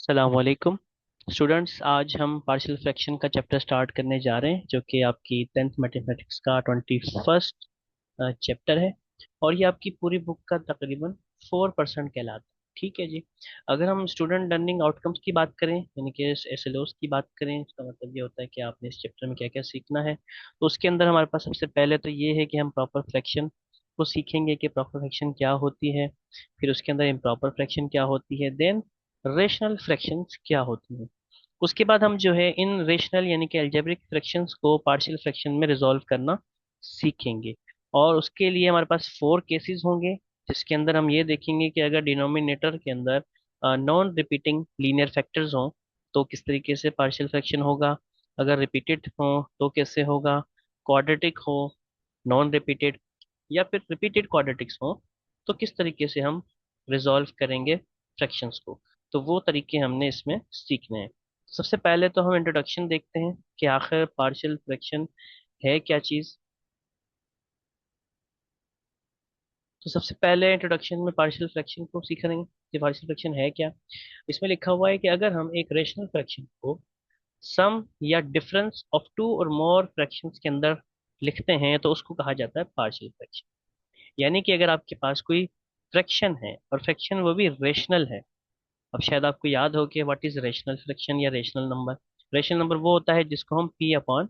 अस्सलामुअलैकुम स्टूडेंट्स। आज हम पार्शियल फ्रैक्शन का चैप्टर स्टार्ट करने जा रहे हैं जो कि आपकी टेंथ मैथमेटिक्स का 21st चैप्टर है। और ये आपकी पूरी बुक का तकरीबन 4% कहलाता है। ठीक है जी। अगर हम स्टूडेंट लर्निंग आउटकम्स की बात करें यानी कि एसएलओस की बात करें, इसका मतलब ये होता है कि आपने इस चैप्टर में क्या क्या सीखना है। तो उसके अंदर हमारे पास सबसे पहले तो ये है कि हम प्रॉपर फ्रैक्शन को सीखेंगे कि प्रॉपर फ्रैक्शन क्या होती है। फिर उसके अंदर इम्प्रॉपर फ्रैक्शन क्या होती है, देन रेशनल फ्रैक्शंस क्या होती हैं। उसके बाद हम जो है इन रेशनल यानी कि अलजेब्रिक फ्रैक्शंस को पार्शियल फ्रैक्शन में रिजॉल्व करना सीखेंगे। और उसके लिए हमारे पास 4 केसेस होंगे, जिसके अंदर हम ये देखेंगे कि अगर डिनोमिनेटर के अंदर नॉन रिपीटिंग लीनियर फैक्टर्स हों तो किस तरीके से पार्शियल फ्रैक्शन होगा। अगर रिपीटेड हो तो कैसे होगा, क्वाड्रेटिक हो, नॉन रिपीटेड या फिर रिपीटेड क्वाड्रेटिक्स हो तो किस तरीके से हम रिजॉल्व करेंगे फ्रैक्शंस को। तो वो तरीके हमने इसमें सीखने हैं। सबसे पहले तो हम इंट्रोडक्शन देखते हैं कि आखिर पार्शियल फ्रैक्शन है क्या चीज़। तो सबसे पहले इंट्रोडक्शन में पार्शियल फ्रैक्शन को सीख लेंगे कि पार्शियल फ्रैक्शन है क्या। इसमें लिखा हुआ है कि अगर हम एक रेशनल फ्रैक्शन को सम या डिफरेंस ऑफ टू और मोर फ्रैक्शंस के अंदर लिखते हैं तो उसको कहा जाता है पार्शियल फ्रैक्शन। यानी कि अगर आपके पास कोई फ्रैक्शन है और फ्रैक्शन वो भी रेशनल है। अब शायद आपको याद हो कि व्हाट इज रेशनल फ्रैक्शन या रेशनल नंबर। रेशनल नंबर वो होता है जिसको हम पी अपॉन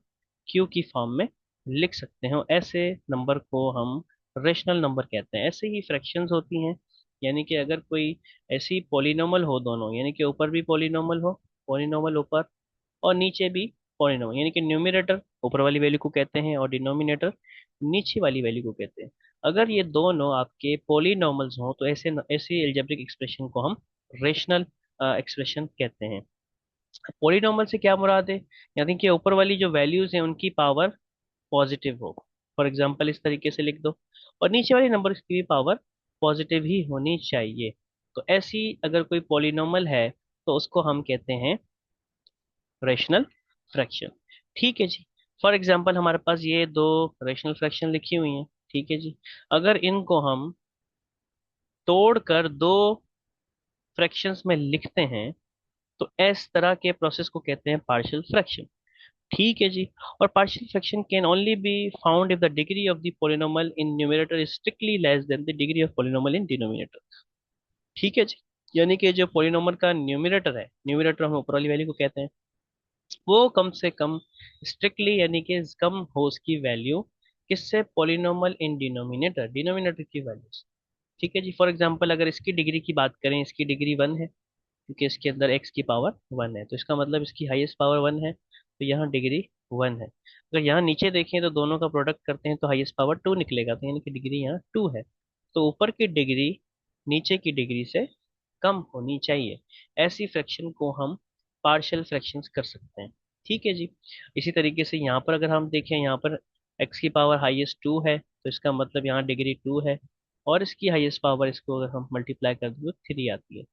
क्यू की फॉर्म में लिख सकते हैं, ऐसे नंबर को हम रेशनल नंबर कहते हैं। ऐसे ही फ्रैक्शंस होती हैं, यानी कि अगर कोई ऐसी पॉलिनोमल हो दोनों, यानी कि ऊपर भी पॉलिनोमल हो, पॉलिनोमल ऊपर और नीचे भी पॉलिनोमियल, यानी कि न्यूमरेटर ऊपर वाली वैल्यू को कहते हैं और डिनोमिनेटर नीचे वाली वैल्यू को कहते हैं। अगर ये दोनों आपके पॉलिनोमल्स हों तो ऐसे एल्जेब्रिक एक्सप्रेशन को हम रेशनल एक्सप्रेशन कहते हैं। पॉलिनोमल से क्या मुराद है, यानी कि ऊपर वाली जो वैल्यूज हैं उनकी पावर पॉजिटिव हो। फॉर एग्जांपल इस तरीके से लिख दो, और नीचे वाली नंबर की भी पावर पॉजिटिव ही होनी चाहिए। तो ऐसी अगर कोई पॉलिनोमल है तो उसको हम कहते हैं रेशनल फ्रैक्शन। ठीक है जी। फॉर एग्जांपल हमारे पास ये दो रेशनल फ्रैक्शन लिखी हुई हैं। ठीक है जी। अगर इनको हम तोड़कर दो फ्रैक्शंस में लिखते हैं तो इस तरह के प्रोसेस को कहते हैं पार्शियल फ्रैक्शन। ठीक है जी। और partial fraction can only be found if the degree of the polynomial in numerator is strictly less than the degree of polynomial in denominator. ठीक है जी। यानी कि जो पॉलिनोमियल का न्यूमरेटर है, न्यूमरेटर हम ऊपर वाली वैल्यू को कहते हैं, वो कम से कम स्ट्रिक्टली यानी कि कम हो उसकी वैल्यू किससे, पॉलिनोमियल इन डिनोमिनेटर, डिनोमिनेटर की वैल्यू से। ठीक है जी। फॉर एग्जांपल अगर इसकी डिग्री की बात करें, इसकी डिग्री 1 है क्योंकि इसके अंदर x की पावर 1 है, तो इसका मतलब इसकी हाईएस्ट पावर 1 है, तो यहाँ डिग्री 1 है। अगर यहाँ नीचे देखें तो दोनों का प्रोडक्ट करते हैं तो हाईएस्ट पावर 2 निकलेगा, तो यानी कि डिग्री यहाँ 2 है। तो ऊपर की डिग्री नीचे की डिग्री से कम होनी चाहिए। ऐसी फ्रैक्शन को हम पार्शियल फ्रैक्शंस कर सकते हैं। ठीक है जी। इसी तरीके से यहाँ पर अगर हम देखें, यहाँ पर x की पावर हाईएस्ट 2 है तो इसका मतलब यहाँ डिग्री 2 है, और इसकी हाईएस्ट पावर इसको अगर हम मल्टीप्लाई कर दें तो 3 आती है।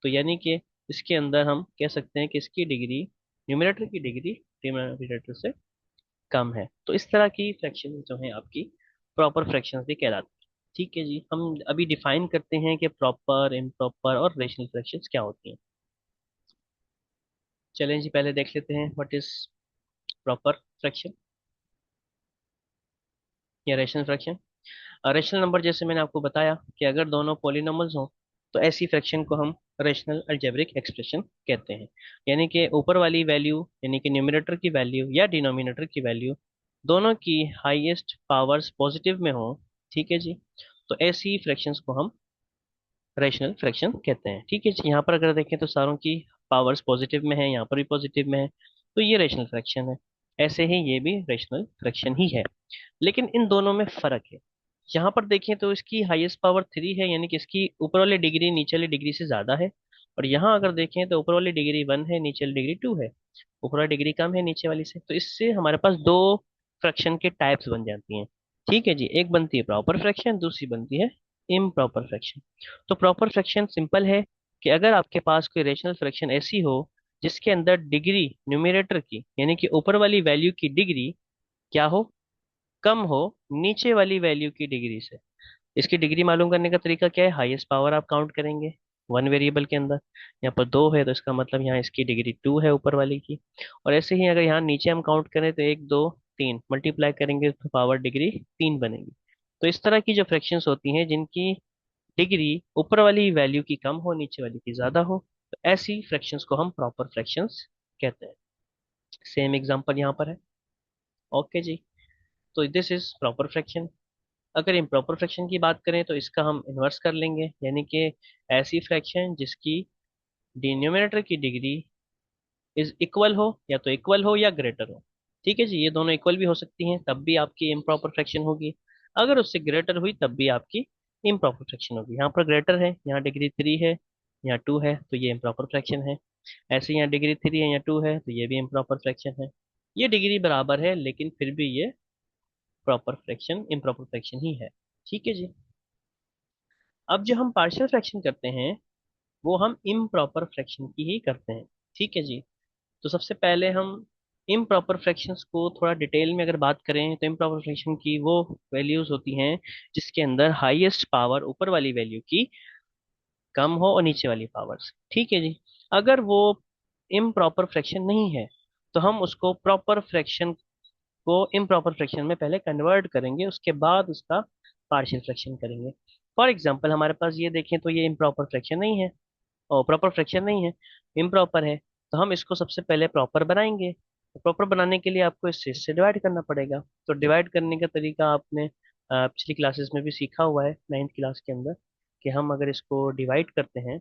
तो यानी कि इसके अंदर हम कह सकते हैं कि इसकी डिग्री, न्यूमरेटर की डिग्री डिनोमिनेटर से कम है। तो इस तरह की फ्रैक्शन जो है आपकी प्रॉपर फ्रैक्शन भी कहलाती है। ठीक है जी। हम अभी डिफाइन करते हैं कि प्रॉपर, इम्प्रॉपर और रेशनल फ्रैक्शंस क्या होती हैं। चलें जी, पहले देख लेते हैं व्हाट इज प्रॉपर फ्रैक्शन या रेशनल फ्रैक्शन। रेशनल नंबर, जैसे मैंने आपको बताया कि अगर दोनों पॉलिनोमल्स हों तो ऐसी फ्रैक्शन को हम रेशनल अलजेब्रिक एक्सप्रेशन कहते हैं। यानी कि ऊपर वाली वैल्यू यानी कि न्यूमरेटर की वैल्यू या डिनोमिनेटर की वैल्यू दोनों की हाईएस्ट पावर्स पॉजिटिव में हो। ठीक है जी। तो ऐसी फ्रैक्शंस को हम रेशनल फ्रैक्शन कहते हैं। ठीक है जी। यहाँ पर अगर देखें तो सारों की पावर्स पॉजिटिव में है, यहाँ पर भी पॉजिटिव में है, तो ये रेशनल फ्रैक्शन है। ऐसे ही ये भी रेशनल फ्रैक्शन ही है। लेकिन इन दोनों में फर्क है। यहाँ पर देखें तो इसकी हाईएस्ट पावर 3 है, यानी कि इसकी ऊपर वाली डिग्री नीचे वाली डिग्री से ज्यादा है। और यहाँ अगर देखें तो ऊपर वाली डिग्री 1 है, नीचे वाली डिग्री 2 है। ऊपर वाली डिग्री कम है नीचे वाली से, तो इससे हमारे पास दो फ्रैक्शन के टाइप्स बन जाती हैं। ठीक है जी। एक बनती है प्रॉपर फ्रैक्शन, दूसरी बनती है इम्प्रॉपर फ्रैक्शन। तो प्रॉपर फ्रैक्शन सिंपल है कि अगर आपके पास कोई रेशनल फ्रैक्शन ऐसी हो जिसके अंदर डिग्री न्यूमरेटर की यानी कि ऊपर वाली वैल्यू की डिग्री क्या हो, कम हो नीचे वाली वैल्यू की डिग्री से। इसकी डिग्री मालूम करने का तरीका क्या है, हाईएस्ट पावर आप काउंट करेंगे। वन वेरिएबल के अंदर। यहाँ पर दो है तो इसका मतलब यहाँ इसकी डिग्री टू है ऊपर वाली की। और ऐसे ही अगर यहाँ नीचे हम काउंट करें तो एक दो तीन मल्टीप्लाई करेंगे तो पावर डिग्री तीन बनेगी। तो इस तरह की जो फ्रैक्शंस होती हैं जिनकी डिग्री ऊपर वाली वैल्यू की कम हो नीचे वाली की ज्यादा हो, तो ऐसी फ्रैक्शंस को हम प्रॉपर फ्रैक्शंस कहते हैं। सेम एग्जांपल यहाँ पर है। ओके जी। तो दिस इज प्रॉपर फ्रैक्शन। अगर इम्प्रॉपर फ्रैक्शन की बात करें तो इसका हम इन्वर्स कर लेंगे, यानी कि ऐसी फ्रैक्शन जिसकी डिनोमिनेटर की डिग्री इज इक्वल हो, या तो इक्वल हो या ग्रेटर हो। ठीक है जी, ये दोनों इक्वल भी हो सकती हैं तब भी आपकी इम्प्रॉपर फ्रैक्शन होगी। अगर उससे ग्रेटर हुई तब भी आपकी इम्प्रॉपर फ्रैक्शन होगी। यहाँ पर ग्रेटर है, यहाँ डिग्री थ्री है, यहाँ टू है, तो ये इम्प्रॉपर फ्रैक्शन है। ऐसे यहाँ डिग्री थ्री है, यहाँ टू है, तो ये भी इम्प्रॉपर फ्रैक्शन है। ये डिग्री बराबर है लेकिन फिर भी ये प्रॉपर फ्रैक्शन इम्प्रॉपर फ्रैक्शन ही है। ठीक है जी। अब जो हम पार्शियल फ्रैक्शन करते हैं वो हम इम्प्रॉपर फ्रैक्शन की ही करते हैं। ठीक है जी। तो सबसे पहले हम इम्प्रॉपर फ्रैक्शंस को थोड़ा डिटेल में अगर बात करें तो इम्प्रॉपर फ्रैक्शन की वो वैल्यूज होती हैं जिसके अंदर हाईएस्ट पावर ऊपर वाली वैल्यू की कम हो और नीचे वाली पावर से। ठीक है जी। अगर वो इम्प्रॉपर फ्रैक्शन नहीं है तो हम उसको प्रॉपर फ्रैक्शन को इम्प्रॉपर फ्रैक्शन में पहले कन्वर्ट करेंगे, उसके बाद उसका पार्शियल फ्रैक्शन करेंगे। फॉर एग्जाम्पल हमारे पास ये देखें तो ये इम्प्रॉपर फ्रैक्शन नहीं है और प्रॉपर फ्रैक्शन नहीं है, इम्प्रॉपर है। तो हम इसको सबसे पहले प्रॉपर बनाएंगे। तो प्रॉपर बनाने के लिए आपको इससे डिवाइड करना पड़ेगा। तो डिवाइड करने का तरीका आपने पिछली क्लासेस में भी सीखा हुआ है, नाइन्थ क्लास के अंदर, कि हम अगर इसको डिवाइड करते हैं,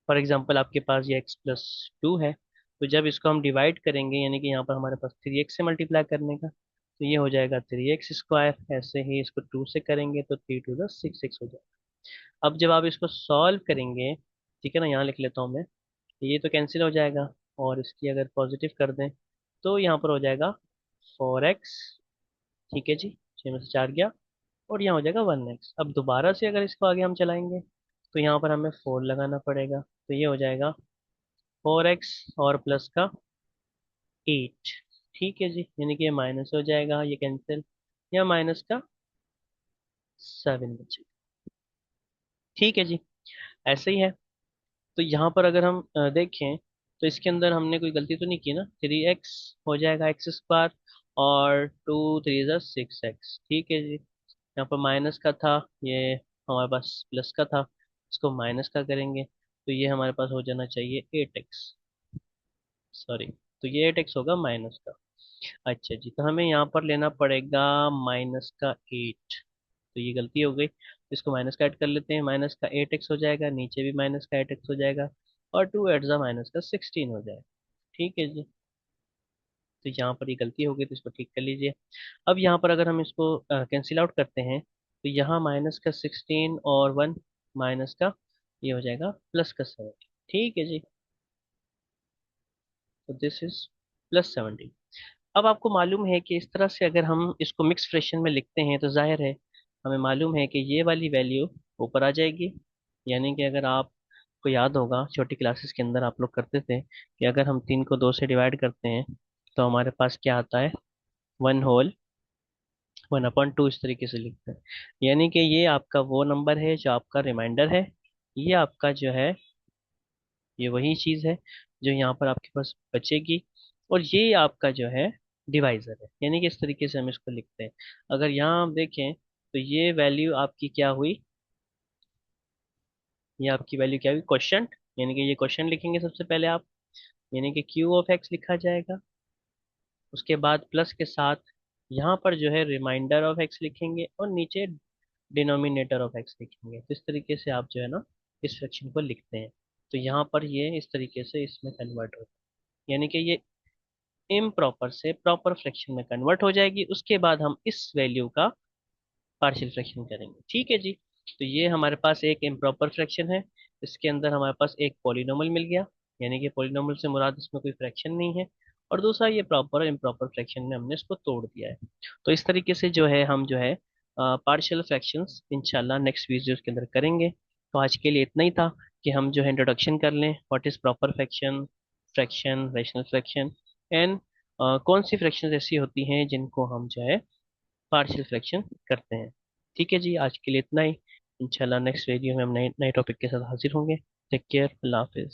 फॉर एग्जाम्पल आपके पास ये एक्स प्लस टू है, तो जब इसको हम डिवाइड करेंगे यानी कि यहाँ पर हमारे पास थ्री एक्स से मल्टीप्लाई करने का, तो ये हो जाएगा थ्री एक्स स्क्वायर। ऐसे ही इसको टू से करेंगे तो three to the six x हो जाएगा। अब जब आप इसको सॉल्व करेंगे, ठीक है ना, यहाँ लिख लेता हूँ मैं, ये तो कैंसिल हो जाएगा। और इसकी अगर पॉजिटिव कर दें तो यहाँ पर हो जाएगा फोर एक्स। ठीक है जी, छः में से चार गया, और यहाँ हो जाएगा वन एक्स। अब दोबारा से अगर इसको आगे हम चलाएंगे तो यहाँ पर हमें फोर लगाना पड़ेगा, तो ये हो जाएगा फोर एक्स और प्लस का एट। ठीक है जी, यानी कि ये माइनस हो जाएगा, ये कैंसिल, या माइनस का सेवन बचेगा। ठीक है जी। ऐसे ही है। तो यहाँ पर अगर हम देखें तो इसके अंदर हमने कोई गलती तो नहीं की ना, थ्री एक्स हो जाएगा एक्स स्क्वायर, और टू थ्री ज़ा सिक्स एक्स। ठीक है जी। यहाँ पर माइनस का था, ये हमारे पास प्लस का था, इसको माइनस का करेंगे तो ये हमारे पास हो जाना चाहिए एट एक्स। सॉरी, तो ये एट एक्स होगा माइनस का। अच्छा जी, तो हमें यहाँ पर लेना पड़ेगा माइनस का एट। तो ये गलती हो गई, इसको माइनस का ऐड कर लेते हैं, माइनस का एट एक्स हो जाएगा, नीचे भी माइनस का एट एक्स हो जाएगा, और टू एट ज़ा माइनस का सिक्सटीन हो जाएगा। ठीक है जी। तो यहाँ पर ये गलती हो गई तो इसको ठीक कर लीजिए। अब यहाँ पर अगर हम इसको कैंसिल आउट करते हैं तो यहाँ माइनस का सिक्सटीन और वन माइनस का, ये हो जाएगा प्लस का सेवनटीन। ठीक है जी। तो दिस इज प्लस सेवनटीन। अब आपको मालूम है कि इस तरह से अगर हम इसको मिक्स फ्रैक्शन में लिखते हैं तो जाहिर है हमें मालूम है कि ये वाली वैल्यू ऊपर आ जाएगी। यानी कि अगर आपको याद होगा छोटी क्लासेस के अंदर आप लोग करते थे कि अगर हम तीन को दो से डिवाइड करते हैं तो हमारे पास क्या आता है, one whole one upon two, इस तरीके से लिखते हैं। यानी कि ये आपका वो नंबर है जो आपका रिमाइंडर है, ये आपका जो है ये वही चीज़ है जो यहाँ पर आपके पास बचेगी, और ये आपका जो है डिवाइजर है। यानी कि इस तरीके से हम इसको लिखते हैं। अगर यहाँ हम देखें तो ये वैल्यू आपकी क्या हुई, ये आपकी वैल्यू क्या हुई क्वेश्चन, यानी कि ये क्वेश्चन लिखेंगे सबसे पहले आप, यानी कि क्यू ऑफ एक्स लिखा जाएगा। उसके बाद प्लस के साथ यहाँ पर जो है रिमाइंडर ऑफ एक्स लिखेंगे, और नीचे डिनोमिनेटर ऑफ एक्स लिखेंगे। तो इस तरीके से आप जो है ना इस फ्रैक्शन को लिखते हैं। तो यहाँ पर ये इस तरीके से इसमें कन्वर्ट होता है, यानी कि ये इम्प्रॉपर से प्रॉपर फ्रैक्शन में कन्वर्ट हो जाएगी। उसके बाद हम इस वैल्यू का पार्शियल फ्रैक्शन करेंगे। ठीक है जी। तो ये हमारे पास एक इम्प्रॉपर फ्रैक्शन है, इसके अंदर हमारे पास एक पॉलिनोमियल मिल गया, यानी कि पॉलिनोमियल से मुराद इसमें कोई फ्रैक्शन नहीं है। और दूसरा ये प्रॉपर और इम्प्रॉपर फ्रैक्शन में हमने इसको तोड़ दिया है। तो इस तरीके से जो है हम जो है पार्शियल फ्रैक्शंस इंशाल्लाह नेक्स्ट वीडियो के अंदर करेंगे। तो आज के लिए इतना ही था कि हम जो है इंट्रोडक्शन कर लें what is proper fraction, fraction, rational fraction, and कौन सी फ्रैक्शंस ऐसी होती हैं जिनको हम जो है पार्शियल फ्रैक्शन करते हैं। ठीक है जी, आज के लिए इतना ही। इंशाल्लाह नेक्स्ट वीडियो में हम नए नए टॉपिक के साथ हाजिर होंगे। टेक केयर, अल्लाह हाफिज।